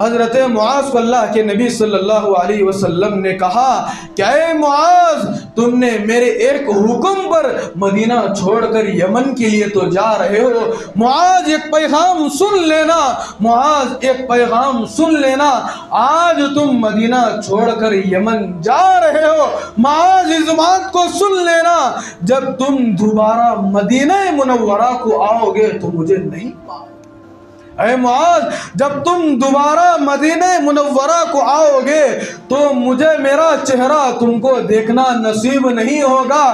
حضرت معاذ کو اللہ کے نبی صلی اللہ علیہ وسلم نے کہا کہ اے معاذ، تم نے میرے ایک حکم پر مدینہ چھوڑ کر یمن کے لیے تو جا رہے ہو، معاذ ایک پیغام سن لینا، معاذ ایک پیغام سن لینا، آج تم مدینہ چھوڑ کر یمن جا رہے ہو، معاذ اس بات کو سن لینا، جب تم دوبارہ مدینہ منورہ کو آؤ گے تو مجھے نہیں پاؤ۔ اے معاذ، جب تم دوبارہ مدینہ منورہ کو آؤ گے تو مجھے میرا چہرہ تم کو دیکھنا نصیب نہیں ہوگا۔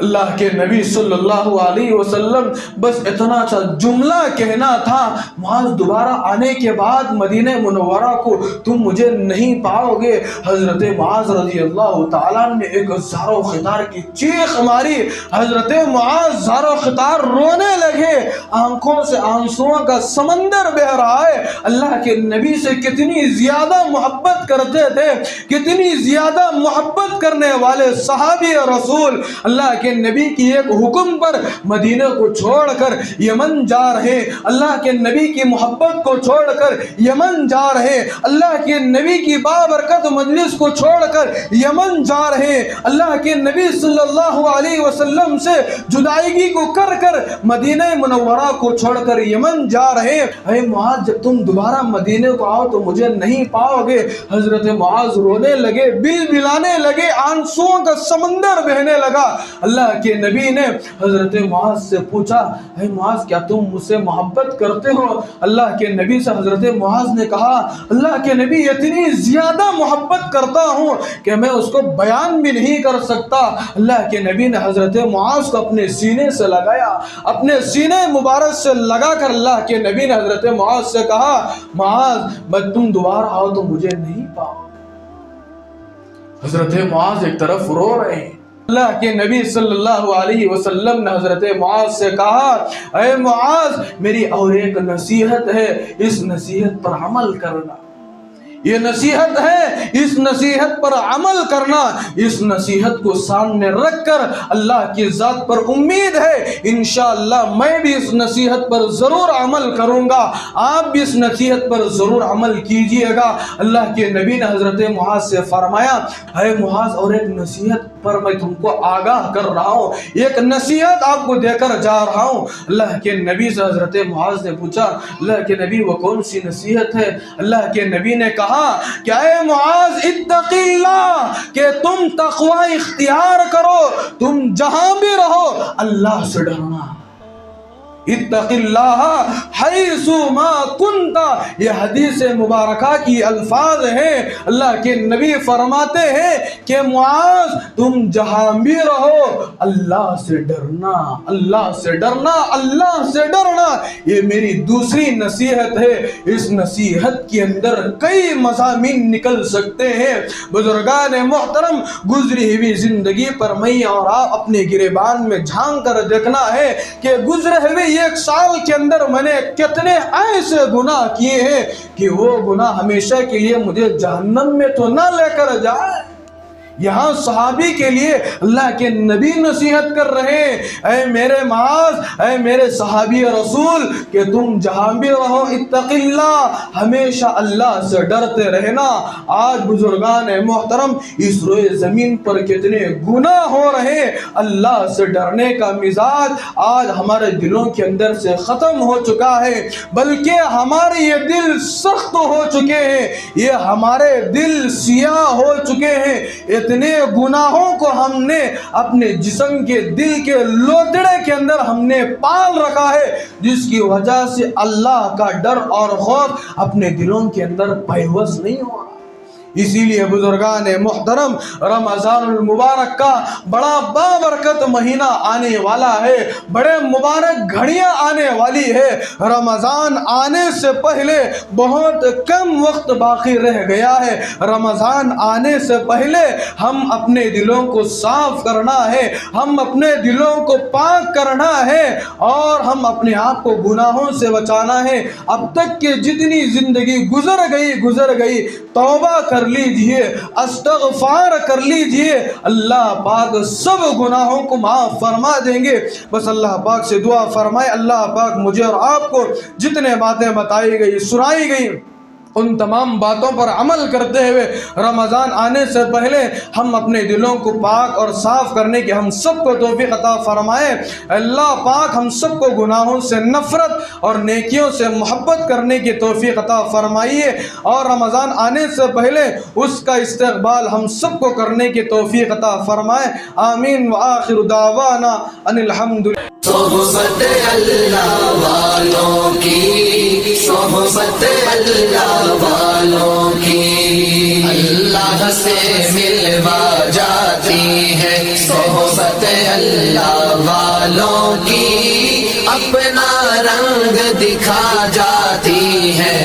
اللہ کے نبی صلی اللہ علیہ وسلم بس اتنا سا جملہ کہنا تھا، معاذ دوبارہ آنے کے بعد مدینہ منورہ کو تم مجھے نہیں پاؤ گے۔ حضرت معاذ رضی اللہ تعالیٰ نے ایک زار و خطار کی چیخ ماری، حضرت معاذ زار و خطار رونے لگے، آنکھوں سے آنسوؤں کا سمندر بہہ رہا ہے۔ اللہ کے نبی سے کتنی زیادہ محبت کرتے تھے، کتنی زیادہ محبت کرنے والے صحابی رسول اللہ کے نبی کی ایک حکم پر مدینہ کو چھوڑ کر یمن جا رہے، اللہ کے نبی کی محبت کو چھوڑ کر یمن جا رہے، اللہ کے نبی کی بابرکت مجلس کو چھوڑ کر یمن جا رہے، اللہ کے نبی صلی اللہ علیہ وسلم سے جدائیگی کو کر کر مدینہ منورہ کو چھوڑ کر یمن جا رہے۔ اے معاذ، جب تم دوبارہ مدینہ کو آؤ تو مجھے نہیں پاؤ گے۔ حضرت معاذ رونے لگے، بل بلانے لگے، آنسوؤں کا سمندر بہنے لگا۔ اللہ کے نبی نے حضرت معاذ سے پوچھا، اے معاذ، کیا تم مجھ سے محبت کرتے ہو؟ اللہ کے نبی سے حضرت معاذ نے کہا، اللہ کے نبی، اتنی زیادہ محبت کرتا ہوں کہ میں اس کو بیان بھی نہیں کر سکتا۔ اللہ کے نبی نے حضرت معاذ کو اپنے سینے سے لگایا، اپنے سینے مبارک سے لگا کر اللہ کے نبی نے حضرت معاذ سے کہا، معاذ، بس تم دوبارہ آؤ تو مجھے نہیں پاؤ۔ حضرت معاذ ایک طرف رو رہے ہیں، اللہ کے نبی صلی اللہ علیہ وسلم نے حضرت معاذ سے کہا، اے معاذ، میری اور ایک نصیحت ہے، اس نصیحت پر عمل کرنا۔ یہ نصیحت ہے، اس نصیحت پر عمل کرنا، اس نصیحت کو سامنے رکھ کر اللہ کی ذات پر امید ہے انشاءاللہ میں بھی اس نصیحت پر ضرور عمل کروں گا، آپ بھی اس نصیحت پر ضرور عمل کیجئے گا۔ اللہ کے نبی نے حضرت معاذ سے فرمایا، اے معاذ، اور ایک نصیحت پر میں تم کو آگاہ کر رہا ہوں، ایک نصیحت آپ کو دے کر جا رہا ہوں۔ اللہ کے نبی سے حضرت معاذ نے پوچھا، اللہ کے نبی، وہ کون سی نصیحت ہے؟ اللہ کے نبی نے کہا کہ اے معاذ، اتق اللہ، کہ تم تقوی اختیار کرو، تم جہاں بھی رہو اللہ سے ڈرنا۔ اتق اللہ حیث ما کنت، یہ حدیث مبارکہ کی الفاظ ہیں۔ اللہ کے نبی فرماتے ہیں کہ معاذ، تم جہاں بھی رہو اللہ سے ڈرنا، اللہ سے ڈرنا، اللہ سے ڈرنا۔ یہ میری دوسری نصیحت ہے۔ اس نصیحت کے اندر کئی مضامین نکل سکتے ہیں۔ بزرگان محترم، گزری ہوئی زندگی پر میں اور آپ اپنے گریبان میں جھانک کر دیکھنا ہے کہ گزرے ہوئے ایک سال کے اندر میں نے کتنے ایسے گناہ کیے ہیں کہ وہ گناہ ہمیشہ کے لیے مجھے جہنم میں تو نہ لے کر جائے۔ یہاں صحابی کے لیے اللہ کے نبی نصیحت کر رہے ہیں، اے میرے معاذ، اے میرے صحابی رسول، کہ تم جہاں بھی رہو اتق اللہ، ہمیشہ اللہ سے ڈرتے رہنا۔ آج بزرگان محترم، اس روئے زمین پر کتنے گناہ ہو رہے ہیں، اللہ سے ڈرنے کا مزاج آج ہمارے دلوں کے اندر سے ختم ہو چکا ہے، بلکہ ہمارے یہ دل سخت ہو چکے ہیں، یہ ہمارے دل سیاہ ہو چکے ہیں۔ اتنے گناہوں کو ہم نے اپنے جسم کے دل کے لوتڑے کے اندر ہم نے پال رکھا ہے، جس کی وجہ سے اللہ کا ڈر اور خوف اپنے دلوں کے اندر پیوست نہیں ہوا۔ اسی لیے بزرگان محترم، رمضان المبارک کا بڑا بابرکت مہینہ آنے والا ہے، بڑے مبارک گھڑیاں آنے والی ہے۔ رمضان آنے سے پہلے بہت کم وقت باقی رہ گیا ہے۔ رمضان آنے سے پہلے ہم اپنے دلوں کو صاف کرنا ہے، ہم اپنے دلوں کو پاک کرنا ہے، اور ہم اپنے آپ کو گناہوں سے بچانا ہے۔ اب تک کہ جتنی زندگی گزر گئی توبہ کر لیجئے، استغفار کر لیجئے، اللہ پاک سب گناہوں کو معاف فرما دیں گے۔ بس اللہ پاک سے دعا فرمائے، اللہ پاک مجھے اور آپ کو جتنے باتیں بتائی گئی، سنائی گئی، ان تمام باتوں پر عمل کرتے ہوئے رمضان آنے سے پہلے ہم اپنے دلوں کو پاک اور صاف کرنے کی ہم سب کو توفیق عطا فرمائے۔ اللہ پاک ہم سب کو گناہوں سے نفرت اور نیکیوں سے محبت کرنے کی توفیق عطا فرمائیے، اور رمضان آنے سے پہلے اس کا استقبال ہم سب کو کرنے کی توفیق عطا فرمائے۔ آمین وآخر دعوانا ان الحمدللہ۔ صحبت اللہ والوں کی، صحبت اللہ والوں کی اللہ سے ملوا جاتی ہے، صحبت اللہ والوں کی اپنا رنگ دکھا جاتی ہے۔